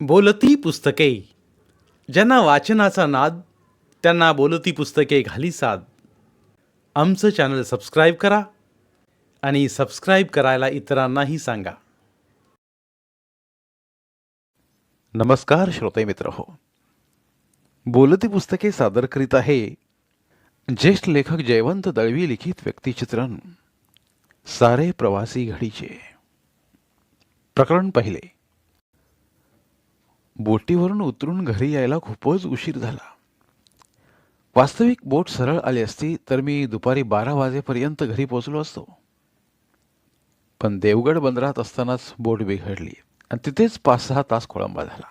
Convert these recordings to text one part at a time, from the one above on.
बोलती पुस्तके. ज्यांना वाचनाचा नाद, त्यांना बोलती पुस्तके घाली साद. आमचं चॅनल सबस्क्राईब करा आणि सबस्क्राईब करायला इतरांनाही सांगा. नमस्कार श्रोते मित्र हो. बोलती पुस्तके सादर करीत आहे ज्येष्ठ लेखक जयवंत दळवी लिखित व्यक्तिचित्रण सारे प्रवासी घडीचे. प्रकरण पहिले. बोटीवरून उतरून घरी यायला खूपच उशीर झाला. वास्तविक बोट सरळ आली असती तर मी दुपारी 12 वाजेपर्यंत घरी पोहोचलो असतो. पण देवगड बंदरात असतानाच बोट बिघडली आणि तिथेच 5-6 तास खोळंबा झाला.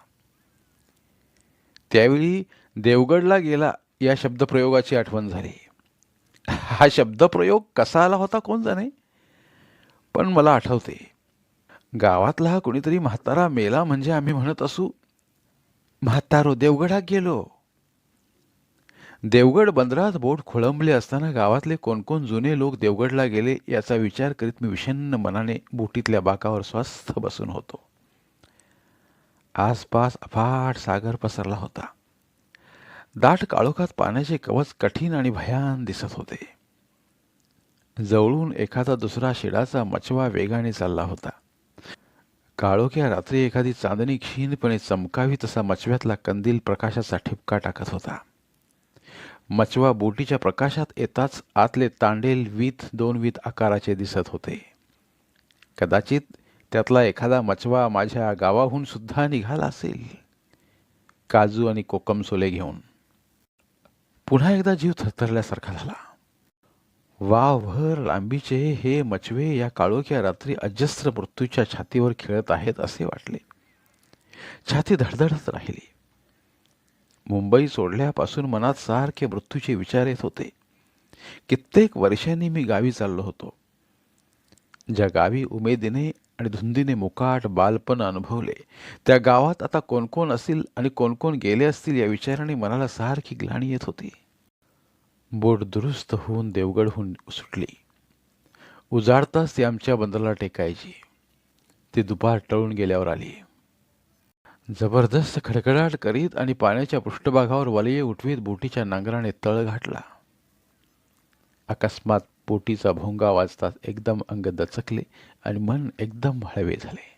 त्यावेळी देवगडला गेला या शब्दप्रयोगाची आठवण झाली. हा शब्दप्रयोग कसा आला होता कोण जाणे, पण मला आठवते. गावातला हा कोणीतरी म्हातारा मेला म्हणजे आम्ही म्हणत असू, म्हातारो देवगडात गेलो. देवगड बंदरात बोट खोळंबली असताना गावातले कोण जुने लोक देवगडला गेले याचा विचार करीत मी विषण्ण मनाने बोटीतल्या बाकावर स्वस्थ बसून होतो. आसपास अफाट सागर पसरला होता. दाट काळोखात पाण्याचे कवच कठीण आणि भयान दिसत होते. जवळून एखादा दुसरा शिडाचा मचवा वेगाने चालला होता. काळोख्या रात्री एखादी चांदणी क्षीणपणे चमकावी तसा मचव्यातला कंदील प्रकाशाचा ठिपका टाकत होता. मचवा बोटीच्या प्रकाशात येताच आतले तांडेल 2 वीत आकाराचे दिसत होते. कदाचित त्यातला एखादा मचवा माझ्या गावाहून सुद्धा निघाला असेल, काजू आणि कोकम सोले घेऊन. पुन्हा एकदा जीव थरथरल्यासारखा झाला. वावभर लांबीचे हे मचवे या काळोख्या रात्री अजस्र मृत्यूच्या छातीवर खेळत आहेत असे वाटले. छाती धडधडत राहिली. मुंबई सोडल्यापासून मनात सारखे मृत्यूचे विचार येत होते. कित्येक वर्षांनी मी गावी चाललो होतो. ज्या गावी उमेदीने आणि धुंदीने मुकाट बालपण अनुभवले, त्या गावात आता कोण असतील आणि कोण गेले असतील या विचाराने मनाला सारखी ग्लानी येत होती. बोट दुरुस्त होऊन देवगडहून सुटली. उजाडताच ती आमच्या बंदराला टेकायची. ती दुपार टळून गेल्यावर आली. जबरदस्त खडखडाट करीत आणि पाण्याच्या पृष्ठभागावर वलये उठवीत बोटीच्या नांगराने तळ घातला. अकस्मात बोटीचा भोंगा वाजताच एकदम अंग दचकले आणि मन एकदम हळवे झाले.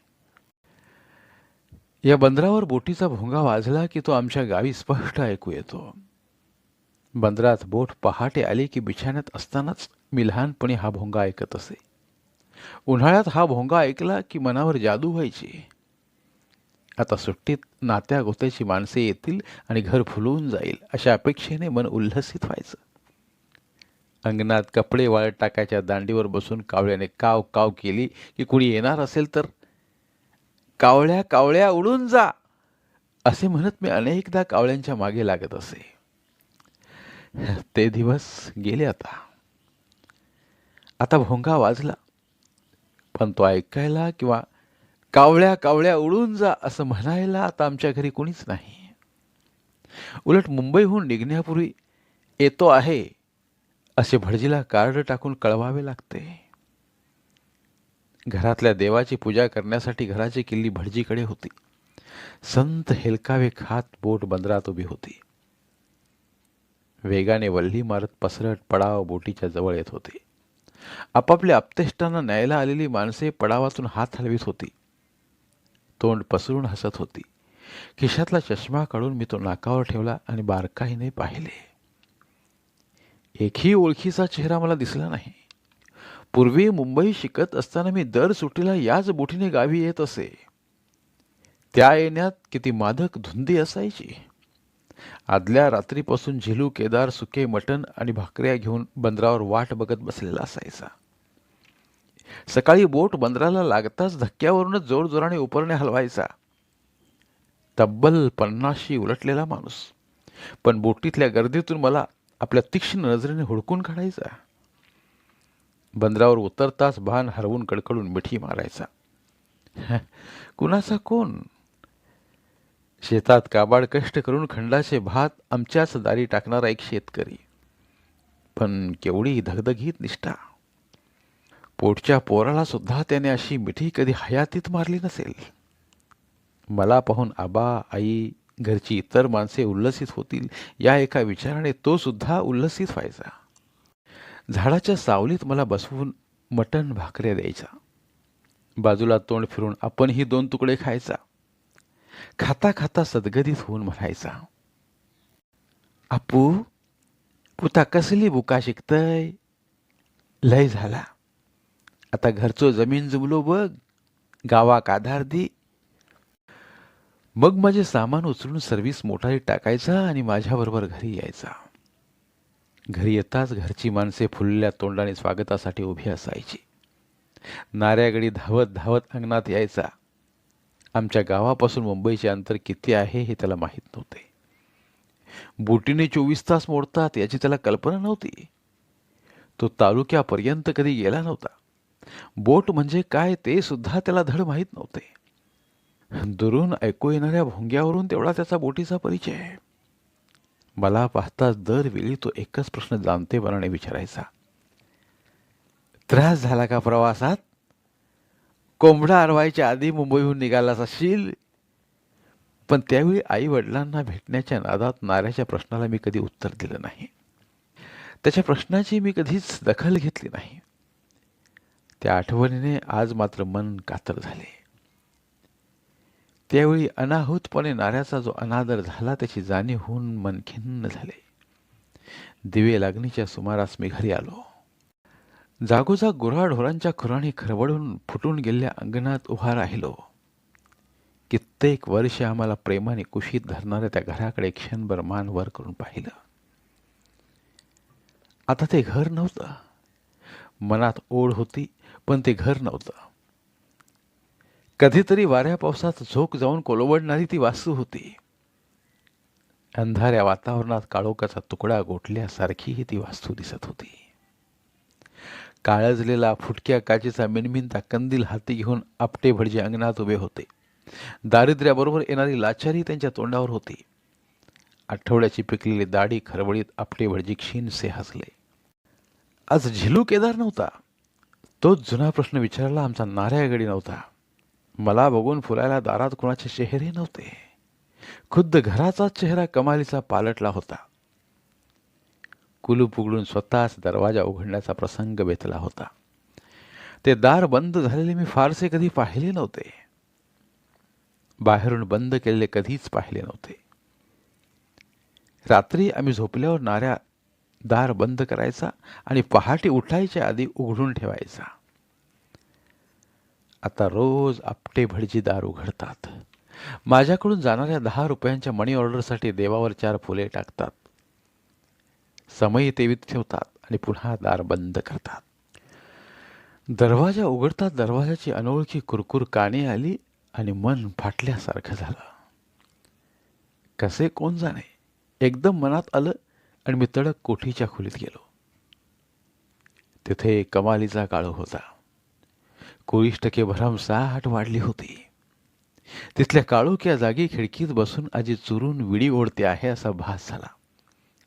या बंदरावर बोटीचा भोंगा वाजला की तो आमच्या गावी स्पष्ट ऐकू येतो. बंदरात बोट पहाटे आली की बिछाण्यात असतानाच मी लहानपणी हा भोंगा ऐकत असे. उन्हाळ्यात हा भोंगा ऐकला की मनावर जादू व्हायची. आता सुट्टीत नात्या गोत्याची माणसे येतील आणि घर फुलून जाईल अशा अपेक्षेने मन उल्हसित व्हायचं. अंगणात कपडे वाळत टाकायच्या दांडीवर बसून कावळ्याने काव काव केली की कुणी येणार असेल तर, कावळ्या कावळ्या उडून जा असे म्हणत मी अनेकदा कावळ्यांच्या मागे लागत असे. ते दिवस गेले. आता भोंगा वाजला, पण तो ऐकायला किंवा कावळ्या कावळ्या उडून जा असं म्हणायला आता आमच्या घरी कोणीच नाही. उलट मुंबईहून निघण्यापूर्वी येतो आहे असे भटजीला कार्ड टाकून कळवावे लागते. घरातल्या देवाची पूजा करण्यासाठी घराची किल्ली भटजीकडे होती. संत हेलकावे खात बोट बंदरात उभी होती. वेगाने वल्ही मारत पसरट पडाव बोटीच्या जवळ येत होते. आपापल्या आप्तेष्टांना न्यायला आलेली माणसे पडावातून हात हलवीत होती. तोंड पसरून हसत होती. खिशातला चष्मा काढून मी तो नाकावर ठेवला आणि बारकाईने पाहिले. एकही ओळखीचा चेहरा मला दिसला नाही. पूर्वी मुंबई शिकत असताना मी दर सुट्टीला याच बोटीने गावी येत असे. त्या येण्यात किती मादक धुंदी असायची. आदल्या रात्रीपासून झिलू केदार सुके मटण आणि भाकऱ्या घेऊन बंदरावर वाट बघत बसलेला असायचा. सकाळी बोट बंदराला लागताच धक्क्यावरूनच जोरजोराने उपरणे हलवायचा. तब्बल 50शी उलटलेला माणूस, पण बोटीतल्या गर्दीतून मला आपल्या तीक्ष्ण नजरेने हुडकून काढायचा. बंदरावर उतरताच भान हरवून कडकडून मिठी मारायचा. कुणाचा कोण? शेतात काबाड कष्ट करून खंडाचे भात आमच्याच दारी टाकणारा एक शेतकरी, पण केवढी धगधगीत निष्ठा. पोटच्या पोराला सुद्धा त्याने अशी मिठी कधी हयातीत मारली नसेल. मला पाहून आबा, आई, घरची इतर माणसे उल्लसित होतील या एका विचाराने तो सुद्धा उल्लसित व्हायचा. झाडाच्या सावलीत मला बसवून मटण भाकऱ्या द्यायचा. बाजूला तोंड फिरून आपणही 2 तुकडे खायचा. खाता खाता सद्गदित होऊन म्हणायचा, "आपू, पुता कसली बुका शिकतय? लय झाला. आता घरचो जमीन जुमलो बघ, गावाक आधार दी." मग माझे सामान उचलून सर्व्हिस मोटारीत टाकायचा आणि माझ्याबरोबर घरी यायचा. घरी येताच घरची माणसे फुलल्या तोंडाने स्वागतासाठी उभी असायची. नाऱ्यागडी धावत धावत अंगणात यायचा. आमच्या गावापासून मुंबईचे अंतर किती आहे हे त्याला माहीत नव्हते. बोटीने 24 तास मोडतात याची त्याला कल्पना नव्हती. तो तालुक्यापर्यंत कधी गेला नव्हता. बोट म्हणजे काय ते सुद्धा त्याला धड माहीत नव्हते. दुरून ऐकू येणाऱ्या भोंग्यावरून तेवढा त्याचा बोटीचा परिचय. मला पाहताच दरवेळी तो एकच प्रश्न जाणतेपणाने विचारायचा, "त्रास झाला का प्रवासात? कोंबडा अरवायच्या आधी मुंबईहून निघालास असशील?" पण त्यावेळी आई वडिलांना भेटण्याच्या नादात नाऱ्याच्या प्रश्नाला मी कधी उत्तर दिलं नाही. त्याच्या प्रश्नाची मी कधीच दखल घेतली नाही. त्या आठवणीने आज मात्र मन कातर झाले. त्यावेळी अनाहूतपणे नाऱ्याचा जो अनादर झाला त्याची जाणीव होऊन मन खिन्न झाले. दिवे लागणीच्या सुमारास मी घरी आलो. जागोजाग गुराढोरांच्या खुराणी खरवडून फुटून गेलेल्या अंगणात उभा राहिलो. कित्येक वर्ष आम्हाला प्रेमाने कुशीत धरणाऱ्या त्या घराकडे क्षणभर मान वर करून पाहिलं. आता ते घर नव्हतं. मनात ओढ होती, पण ते घर नव्हतं. कधीतरी वाऱ्या पावसात झोक जाऊन कोलवडणारी ती वास्तू होती. अंधाऱ्या वातावरणात काळोखाचा तुकडा गोठल्यासारखी ती वास्तू दिसत होती. काळजलेला फुटक्या काचेचा मिनमिनता कंदील हाती घेऊन आपटे भटजी अंगणात उभे होते. दारिद्र्याबरोबर येणारी लाचारी त्यांच्या तोंडावर होती. आठवड्याची पिकलेली दाढी खरवळीत आपटे भटजी क्षीणसे हसले. आज झिलू केदार नव्हता. तोच जुना प्रश्न विचारायला आमचा नाऱ्यागडी नव्हता. मला बघून फुलायला दारात कोणाचे चेहरे नव्हते. खुद्द घराचाच चेहरा कमालीचा पालटला होता. कुलूप उघडून स्वतःच दरवाजा उघडण्याचा प्रसंग बेतला होता. ते दार बंद झालेले मी फारसे कधी पाहिले नव्हते. बाहेरून बंद केलेले कधीच पाहिले नव्हते. रात्री आम्ही झोपल्यावर नाऱ्या दार बंद करायचा आणि पहाटे उठायच्या आधी उघडून ठेवायचा. आता रोज आपटे भटजी दार उघडतात. माझ्याकडून जाणाऱ्या 10 रुपयांच्या मनी ऑर्डरसाठी देवावर 4 फुले टाकतात. समय तेवीत ठेवतात आणि पुन्हा दार बंद करतात. दरवाजा उघडतात दरवाजाची अनोळखी कुरकुर कानी आली आणि मन फाटल्यासारखं झालं. कसे कोण जाणे एकदम मनात आलं आणि मी तडक कोठीच्या खोलीत गेलो. तिथे कमालीचा काळो होता. 24% भरमसाठ वाढली होती. तिथल्या काळोख्या जागी खिडकीत बसून आजी चुरून विडी ओढते आहे असा भास झाला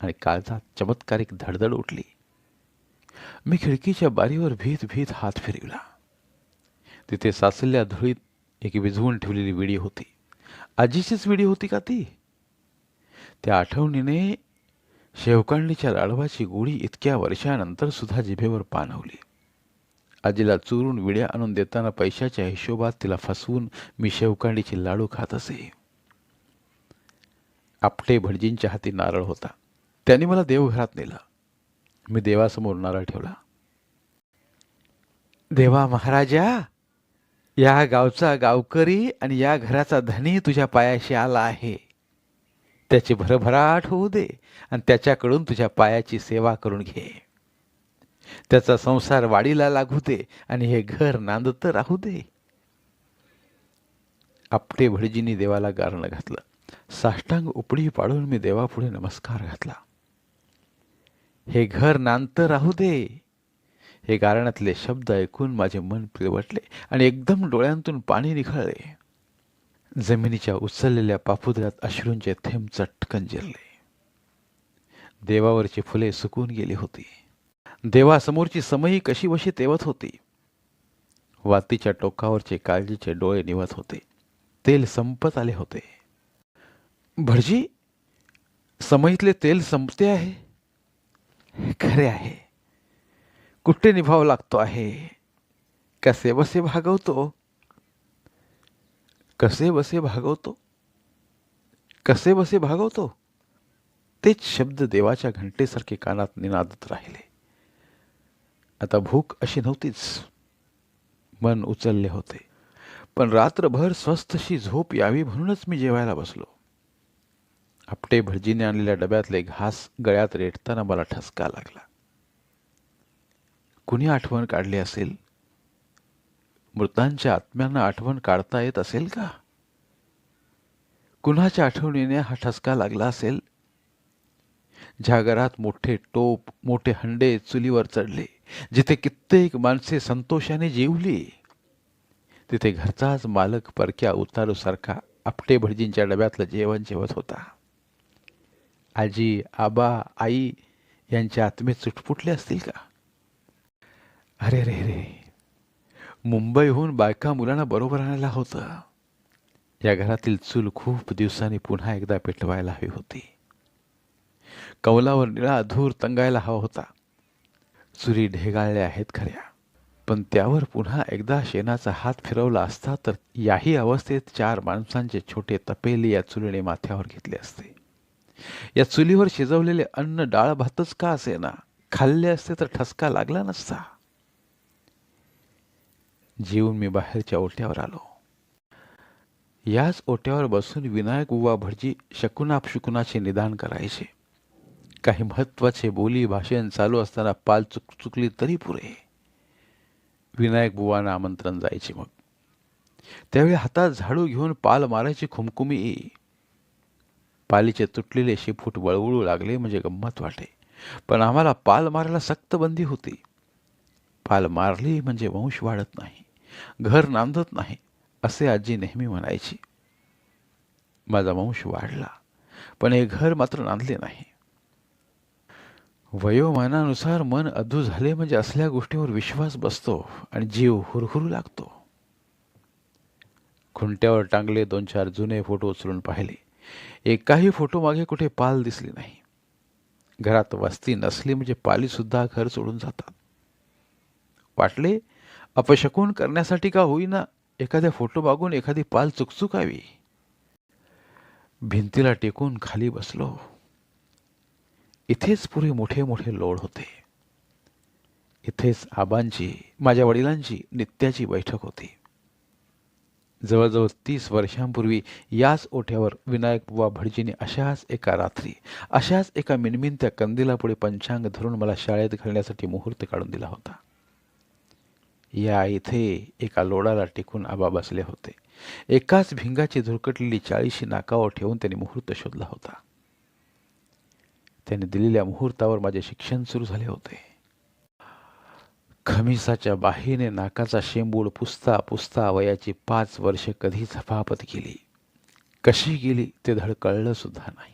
आणि काळजात चमत्कारिक धडधड उठली. मी खिडकीच्या बारीवर भीत भीत हात फिरविला. तिथे साचलेल्या धुळीत एक विझवून ठेवलेली विडी होती. आजीचीच विडी होती का ती? त्या आठवणीने शेवकांडीच्या लाडवाची गोळी इतक्या वर्षानंतर सुद्धा जिभेवर पाणवली. आजीला चुरून विड्या आणून देताना पैशाच्या हिशोबात तिला फसवून मी शेवकांडीची लाडू खात असे. आपटे भटजींच्या हाती नारळ होता. त्यांनी मला देवघरात नेलं. मी देवासमोर नारळ ठेवला. "देवा महाराजा, या गावचा गावकरी आणि या घराचा धनी तुझ्या पायाशी आला आहे. त्याची भरभराट होऊ दे आणि त्याच्याकडून तुझ्या पायाची सेवा करून घे. त्याचा संसार वाढीला लागू दे आणि हे घर नांदत राहू दे." आपटे भटजींनी देवाला गारणं घातलं. साष्टांग उपडी पाडून मी देवापुढे नमस्कार घातला. हे घर नांदत राहू दे. हे गारणातले शब्द ऐकून माझे मन पिळवटले आणि एकदम डोळ्यांतून पाणी निखळले. जमिनीच्या उचललेल्या पापुद्र्यात अश्रूंचे थेंब चटकन जिरले. देवावरची फुले सुकून गेली होती. देवासमोरची समई कशी वशी तेवत होती. वातीच्या टोकावरचे काळजीचे डोळे निवत होते. तेल संपत आले होते. भटजी, समईतले तेल संपते आहे. खरे आहे. कुठे निभाव लागतो आहे. कसे बसे भागवतो. कसे बसे भागवतो. कसे बसे भागवतो. तेच शब्द देवाच्या घंटेसारखे कानात निनादत राहिले. आता भूक अशी नव्हतीच. मन उचलले होते. पण रात्रभर स्वस्थशी झोप यावी म्हणूनच मी जेवायला बसलो. आपटे भटजीने आणलेल्या डब्यातले घास गळ्यात रेटताना मला ठसका लागला. कुणी आठवण काढली असेल? मृतांच्या आत्म्यांना आठवण काढता येत असेल का? कुणाच्या आठवणीने हा ठसका लागला असेल? ज्या घरात मोठे टोप, मोठे हंडे चुलीवर चढले, जिथे कित्येक माणसे संतोषाने जेवली, तिथे घरचाच मालक परक्या उतारूसारखा आपटे भटजींच्या डब्यातलं जेवण जेवत होता. आजी, आबा, आई यांच्या आत्मे चुटपुटले असतील का? अरे रे रे, मुंबईहून बायका मुलांना बरोबर आणायला होतं. या घरातील चूल खूप दिवसांनी पुन्हा एकदा पेटवायला हवी होती. कौलावर निळा धूर तंगायला हवा होता. चुली ढेगाळल्या आहेत खऱ्या, पण त्यावर पुन्हा एकदा शेणाचा हात फिरवला असता तर याही अवस्थेत 4 माणसांचे छोटे तपेली या चुलीने माथ्यावर घेतले असते. या चुलीवर शिजवलेले अन्न डाळ भातच का असेना, खाल्ले असते तर ठसका लागला नसता. जेवून मी बाहेरच्या ओट्यावर आलो. याच ओट्यावर बसून विनायक बुवा भटजी शकुनापशुकुनाचे निदान करायचे. काही महत्वाचे बोली भाषण चालू असताना पाल चुकली तरी पुरे. विनायक बुवांना आमंत्रण जायचे. मग त्यावेळी हातात झाडू घेऊन पाल मारायची खुमखुमी येई. पालीचे तुटलेले शिफूट वळवळू लागले म्हणजे गंमत वाटे. पण आम्हाला पाल मारायला सक्त बंदी होती. पाल मारली म्हणजे वंश वाढत नाही, घर नांदत नाही, असे आजी नेहमी म्हणायची. माझा वंश वाढला, पण हे घर मात्र नांदले नाही. वयोमानानुसार मन अधू झाले म्हणजे असल्या गोष्टीवर विश्वास बसतो आणि जीव हुरहुरू लागतो. खुंट्यावर टांगले 2-4 जुने फोटो उचलून पाहिले. एकाही फोटो मागे कुठे पाल दिसली नाही. घरात वस्ती नसली म्हणजे पाली सुद्धा घर सोडून जातात. वाटले अपशकून करण्यासाठी का होईना एखाद्या फोटो मागून एखादी पाल चुकचुकावी. भिंतीला टेकून खाली बसलो. इथेच पुरे मोठे मोठे लोड होते. इथेच आबांची, माझ्या वडिलांची नित्याची बैठक होती. जवळजवळ 30 वर्षांपूर्वी याच ओठ्यावर विनायक बुवा भटजीने अशाच एका रात्री, अशाच एका मिनमिनत्या कंदिलापुढे पंचांग धरून मला शाळेत घालण्यासाठी मुहूर्त काढून दिला होता. या इथे एका लोडाला टेकून आबा बसले होते. एकाच भिंगाची धुरकटलेली 40 नाकावर ठेवून त्यांनी मुहूर्त शोधला होता. त्यांनी दिलेल्या मुहूर्तावर माझे शिक्षण सुरू झाले होते. खमिसाच्या बाहीने नाकाचा शेंबूड पुसता पुसता वयाची 5 वर्षे कधी झपापत गेली, कशी गेली ते धड कळलं सुद्धा नाही.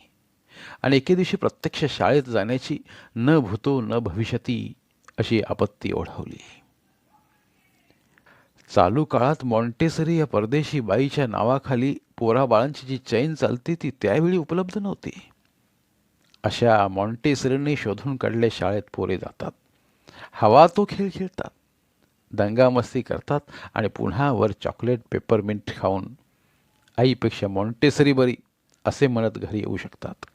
आणि एके दिवशी प्रत्यक्ष शाळेत जाण्याची न भूतो न भविष्यती अशी आपत्ती ओढवली. चालू काळात मॉन्टेसरी या परदेशी बाईच्या नावाखाली पोराबाळांची जी चैन चालते ती त्यावेळी उपलब्ध नव्हती. अशा मॉन्टेसरीने शोधून काढले शाळेत पोरे जातात, हवा तो खेळ खेळतात, दंगामस्ती करतात आणि पुन्हा वर चॉकलेट पेपरमिंट खाऊन आईपेक्षा मॉन्टेसरी बरी असे म्हणत घरी येऊ शकतात.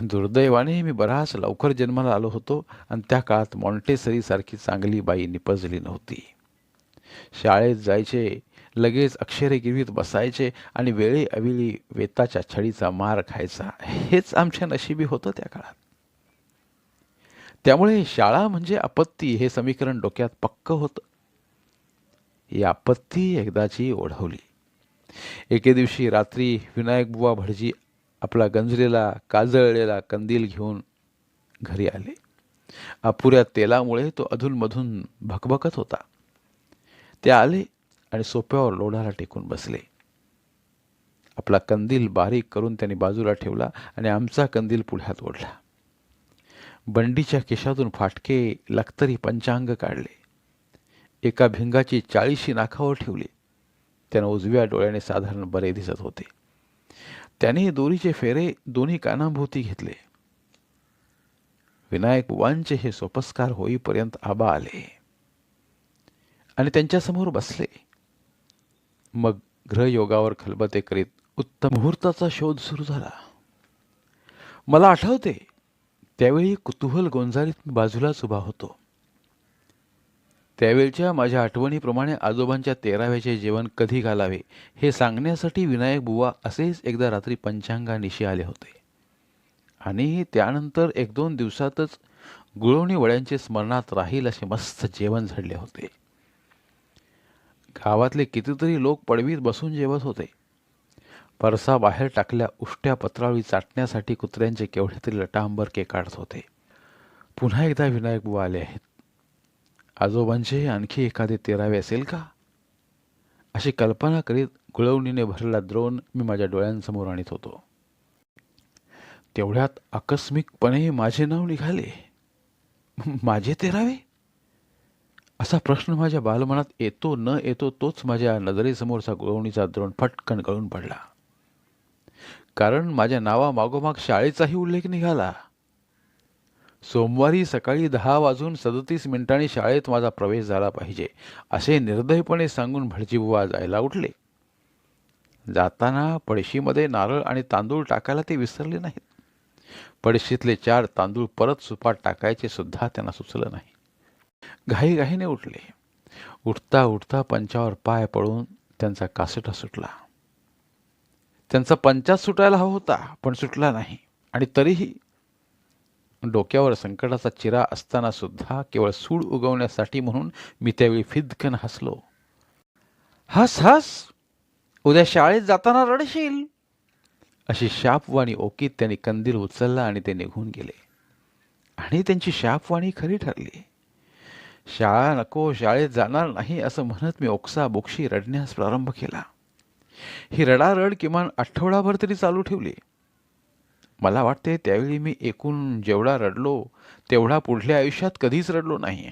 दुर्दैवाने मी बराच लवकर जन्माला आलो होतो आणि त्या काळात मॉन्टेसरीसारखी चांगली बाई निपजली नव्हती. शाळेत जायचे, लगेच अक्षरे गिरवीत बसायचे आणि वेळेअवेळी वेताच्या छडीचा मार खायचा, हेच आमच्या नशिबी होतं त्या काळात. त्यामुळे शाळा म्हणजे आपत्ती हे समीकरण डोक्यात पक्क होतं. ही आपत्ती एकदाची ओढवली. एके दिवशी रात्री विनायक बुवा भटजी आपला गंजलेला काजळलेला कंदील घेऊन घरी आले. अपुऱ्या तेलामुळे तो अधूनमधून भकभकत होता. ते आले आणि सोप्यावर लोढाला टेकून बसले. आपला कंदील बारीक करून त्यांनी बाजूला ठेवला आणि आमचा कंदील पुढ्यात ओढला. बंडीच्या केशातून फाटके लखतरी पंचांग काढले. एका भिंगाची 40 नाकावर ठेवली. त्यानं उजव्या डोळ्याने साधारण बरे दिसत होते. त्याने दोरीचे फेरे दोन्ही कानांभोवती घेतले. विनायक बुवांचे हे सोपस्कार होईपर्यंत आबा आले आणि त्यांच्यासमोर बसले. मग ग्रहयोगावर खलबते करीत उत्तम मुहूर्ताचा शोध सुरू झाला. मला आठवते, त्यावेळी कुतूहल गोंजारीत मी बाजूलाच उभा होतो. त्यावेळच्या माझ्या आठवणीप्रमाणे आजोबांच्या 13व्याचे जेवण कधी घालावे हे सांगण्यासाठी विनायक बुवा असेच एकदा रात्री पंचांगानिशी आले होते आणि त्यानंतर 1-2 दिवसातच गुळवणी वड्यांचे स्मरणात राहील असे मस्त जेवण झडले होते. गावातले कितीतरी लोक पडवीत बसून जेवत होते. परसा बाहेर टाकल्या उष्ट्या पत्रावळी चाटण्यासाठी कुत्र्यांचे केवढे तरी लटांबरके काढत होते. पुन्हा एकदा विनायक बुवा आले आहेत. आजोबांचे आणखी एखादे 13वे असेल का, अशी कल्पना करीत गुळवणीने भरलेला द्रोण मी माझ्या डोळ्यांसमोर आणत होतो. तेवढ्यात आकस्मिकपणे माझे नाव निघाले. माझे 13वे असा प्रश्न माझ्या बालमनात येतो न येतो तोच माझ्या नजरेसमोरचा गुळवणीचा द्रोण फटकन गळून पडला. कारण माझ्या नावामागोमाग शाळेचाही उल्लेख निघाला. सोमवारी सकाळी 10:37 शाळेत माझा प्रवेश झाला पाहिजे असे निर्दयपणे सांगून भटजीबुवा जायला उठले. जाताना पडशीमध्ये नारळ आणि तांदूळ टाकायला ते विसरले नाहीत. पडशीतले 4 तांदूळ परत सुपात टाकायचे सुद्धा त्यांना सुचलं नाही. घाईघाईने उठले. उठता उठता पंचावर पाय पडून त्यांचा कासटा सुटला. त्यांचा पंचाच सुटायला हवा होता, पण सुटला नाही. आणि तरीही डोक्यावर संकटाचा चिरा असताना सुद्धा केवळ सूड उगवण्यासाठी म्हणून मी त्यावेळी फिदकन हसलो. हस हस, उद्या शाळेत जाताना रडशील, अशी शापवाणी ओकीत त्यांनी कंदील उचलला आणि ते निघून गेले. आणि त्यांची शापवाणी खरी ठरली. शाळा नको, शाळेत जाणार नाही असं म्हणत मी ओक्साबोक्शी रडण्यास प्रारंभ केला. ही रडारड किमान आठवडाभर तरी चालू ठेवली. मला वाटते त्यावेळी मी एकूण जेवढा रडलो तेवढा पुढल्या आयुष्यात कधीच रडलो नाही.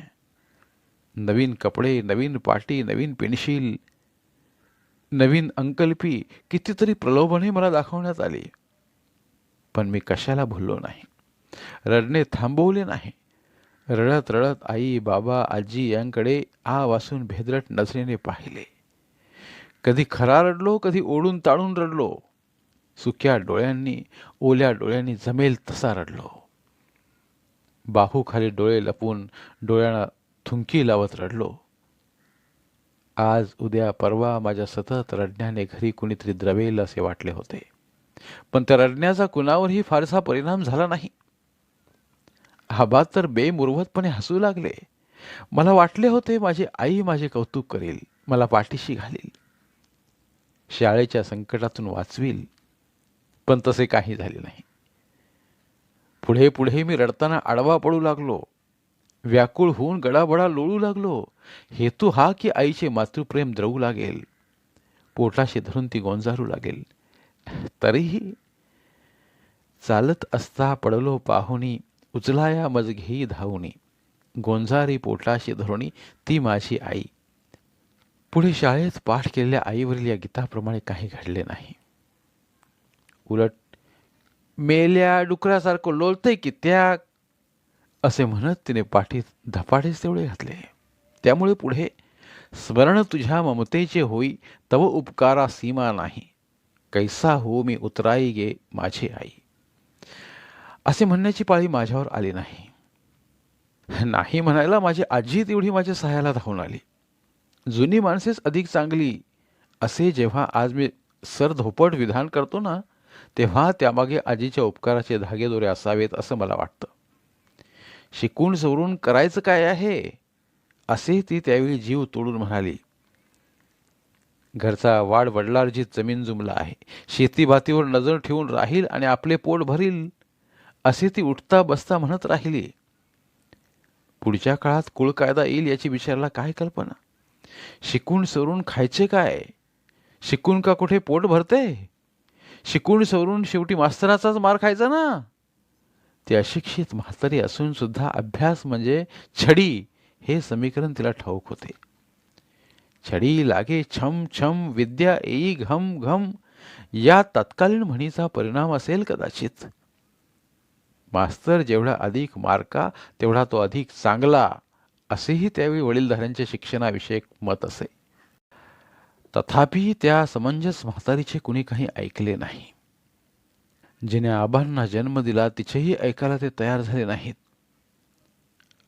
नवीन कपडे, नवीन पाटी, नवीन पेन्शिल, नवीन अंकलिपी, कितीतरी प्रलोभने मला दाखवण्यात आली, पण मी कशाला भुललो नाही. रडणे थांबवले नाही. रडत रडत आई, बाबा, आजी यांकडे आ वासून भेदरट नजरेने पाहिले. कधी खरा रडलो, कधी ओढून ताडून रडलो. सुक्या डोळ्यांनी, ओल्या डोळ्यांनी जमेल तसा रडलो. बाहूखाली डोळे लपून डोळ्यांना थुंकी लावत रडलो. आज, उद्या, परवा माझ्या सतत रडण्याने घरी कुणीतरी द्रवेल असे वाटले होते, पण त्या रडण्याचा कुणावरही फारसा परिणाम झाला नाही. आबा तर बेमुरवतपणे हसू लागले. मला वाटले होते माझी आई माझे कौतुक करेल, मला पाठीशी घालील, शाळेच्या संकटातून वाचवील, पण तसे काही झाले नाही. पुढे पुढे मी रडताना आडवा पडू लागलो. व्याकुळ होऊन गडाबडा लोळू लागलो. हेतू हा की आईचे मातृप्रेम द्रवू लागेल, पोटाशी धरून ती गोंजारू लागेल. तरीही चालत असता पडलो पाहुणी, उचलाया मज घेई धावणी, गोंजारी पोटाशी धरुणी ती माझी आई. पुढे शाळेत पाठ केलेल्या आईवरील या गीताप्रमाणे काही घडले नाही. उलट मेल्या डुकरासारखं लोळतंय की त्या, असे म्हणत तिने पाठीत धपाटेच तेवढे घातले. त्यामुळे पुढे स्मरण तुझ्या ममतेचे होई, तव उपकारा सीमा नाही, कैसा हो मी उतराई गे माझी आई, असे म्हणण्याची पाळी माझ्यावर आली नाही. नाही म्हणायला माझी आजी तेवढी माझ्या सहाय्याला धावून आली. जुनी माणसेच अधिक चांगली असे जेव्हा आज मी सरधोपट विधान करतो ना, तेव्हा त्यामागे आजीच्या उपकाराचे धागेदोरे असावेत असं मला वाटतं. शिकून सवरून करायचं काय आहे, असे ती त्यावेळी जीव तोडून म्हणाली. घरचा वाड वडिलार्जित जमीन जुमला आहे, शेतीभातीवर नजर ठेवून राहील आणि आपले पोट भरील, असे ती उठता बसता म्हणत राहिली. पुढच्या काळात कुळ कायदा येईल याची बिचाराला काय कल्पना. शिकून सवरून खायचे काय, शिकून का कुठे पोट भरते, शिकून सवरून शेवटी मास्तराचाच मार खायचा ना. ती अशिक्षित म्हातारी असून सुद्धा अभ्यास म्हणजे छडी हे समीकरण तिला ठाऊक होते. छडी लागे छम छम, विद्या येई घम घम, या तत्कालीन म्हणीचा परिणाम असेल कदाचित. मास्तर जेवढा अधिक मार्का तेवढा तो अधिक चांगला, असेही त्यावेळी वडीलधाऱ्यांच्या शिक्षणाविषयक मत असे. तथापि त्या समंजस म्हातारीचे कुणी काही ऐकले नाही. जिने आबांना जन्म दिला तिचेही ऐकायला ते तयार झाले नाहीत.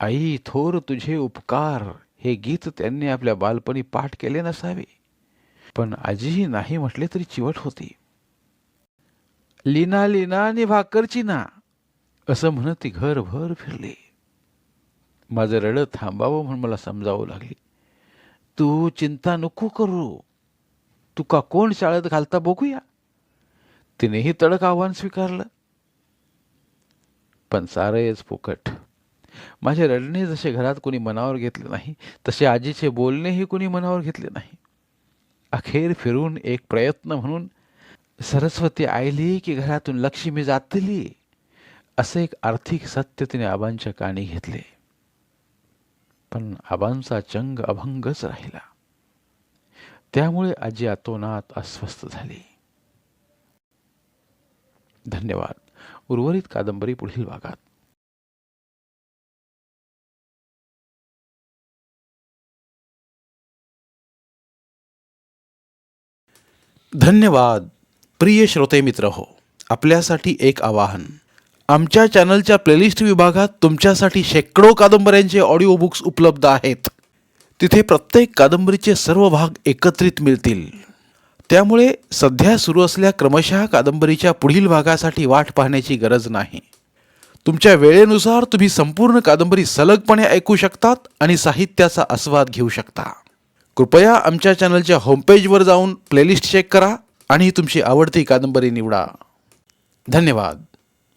आई थोर तुझे उपकार हे गीत त्यांनी आपल्या बालपणी पाठ केले नसावे, पण आजीही नाही म्हटले तरी चिवट होती. लीना लीना आणि भाकरची ना, असं म्हणत ती घरभर फिरली. माझं रडत थांबावं म्हणून मला समजावं लागले. तू चिंता नको करू, तुका कोण शाळेत घालता बघूया. तिनेही तडक आव्हान स्वीकारलं. पण सारेच फुकट. माझे रडणे जसे घरात कोणी मनावर घेतले नाही, तसे आजीचे बोलणेही कोणी मनावर घेतले नाही. अखेर फिरून एक प्रयत्न म्हणून सरस्वती आयली की घरातून लक्ष्मी जातली, असे एक आर्थिक सत्य तिने आबांच्या कानी घेतले. पण आबांचा चंग अभंगच राहिला. त्यामुळे आजी अतोनात अस्वस्थ झाली. धन्यवाद. उर्वरित कादंबरी पुढील भागात. धन्यवाद. प्रिय श्रोते मित्र हो, आपल्यासाठी एक आवाहन. आमच्या चॅनलच्या प्लेलिस्ट विभागात तुमच्यासाठी शेकडो कादंबऱ्यांचे ऑडिओ बुक्स उपलब्ध आहेत. तिथे प्रत्येक कादंबरीचे सर्व भाग एकत्रित मिळतील. त्यामुळे सध्या सुरू असलेल्या क्रमशः कादंबरीच्या पुढील भागासाठी वाट पाहण्याची गरज नाही. तुमच्या वेळेनुसार तुम्ही संपूर्ण कादंबरी सलगपणे ऐकू शकतात आणि साहित्याचा आस्वाद घेऊ शकता. कृपया आमच्या चॅनलच्या होमपेजवर जाऊन प्लेलिस्ट चेक करा आणि तुमची आवडती कादंबरी निवडा. धन्यवाद.